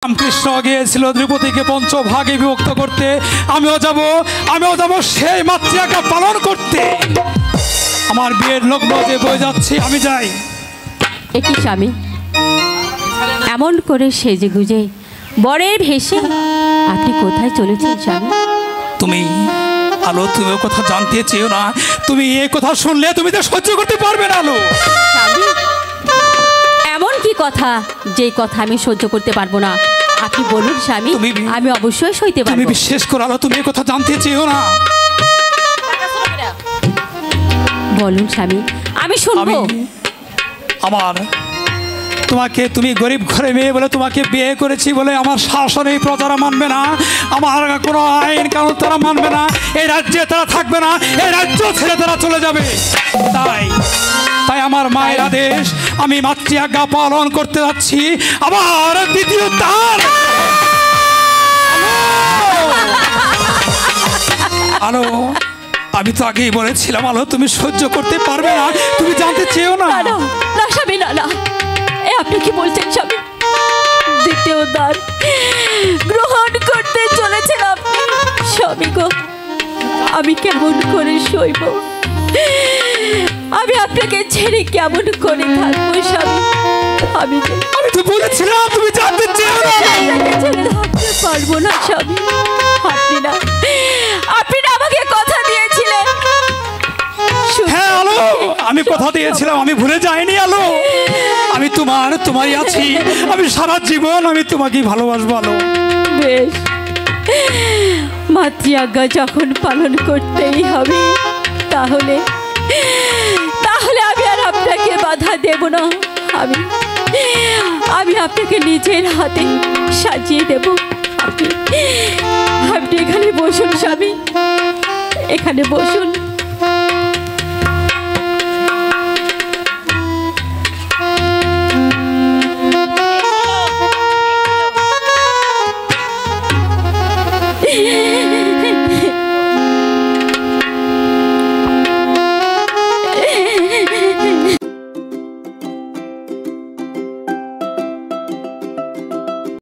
রামকৃষ্ণ গিয়েছিল দ্রৌপদীকে পঞ্চভাগে বিভক্ত করতে। আমিও যাব সেই মাতৃআজ্ঞা পালন করতে। আমার বিয়ের লগ্ন যে বয়ে যাচ্ছে, আমি যাই। একই স্বামী, এমন করে সেজে গুজে বরের ভেসে আপনি কোথায় চলেছেন স্বামী? তুমি তুমিও কথা জানতে চেয়েও না। তুমি এই কথা শুনলে তুমি তো সহ্য করতে পারবে না। স্বামী, এমন কি কথা যে কথা আমি সহ্য করতে পারবো না? আপনি বলুন স্বামী, আমি অবশ্যই সইতে পারবো। তুমি বিশ্বাস করো তুমি এই কথা জানতে চেয়েও না। বলুন স্বামী, আমি শুনবো। তুমি গরিব ঘরে মেয়ে বলে তোমাকে বিয়ে করেছি বলে আমার শাসন এই প্রজারা মানবে না, আমার কোনো আইন কানুন তারা মানবে না, এই রাজ্যে তারা থাকবে না, এই রাজ্য ছেড়ে তারা চলে যাবে। তাই আমার মায়ের আদেশ, আমি মাতৃআজ্ঞা পালন করতে যাচ্ছি। আবার দ্বিতীয় তার আমি তো আগেই বলেছিলাম তুমি সহ্য করতে পারবে না, তুমি জানতে চেয়েও না। না স্বামী, না, আপনি কি বলছেন স্বামী? দ্বিতীয় দান গ্রহণ করতে চলেছেন আপনি? স্বামী গো, আমি কেমন করে সইব? আমি আপনাকে ছেড়ে কেমন করে থাকবো স্বামী? আমি তো বলেছিলাম তুমি জানতে চেয়েও না। ছেড়ে থাকতে পারবো না স্বামী। আপনি না আমাকে কথা দিয়েছিলেন। হ্যাঁ আমি কথা দিয়েছিলাম, আমি ভুলে যাইনি। আমি তোমারই আছি, আমি সারা জীবন আমি তোমাকেই ভালোবাসবো। বেশ, মাতৃআজ্ঞা যখন পালন করতেই হবে, তাহলে আমি আর আপনাকে বাধা দেব না। আমি আপনাকে নিজের হাতে সাজিয়ে দেব। আপনি এখানে বসুন স্বামী, এখানে বসুন।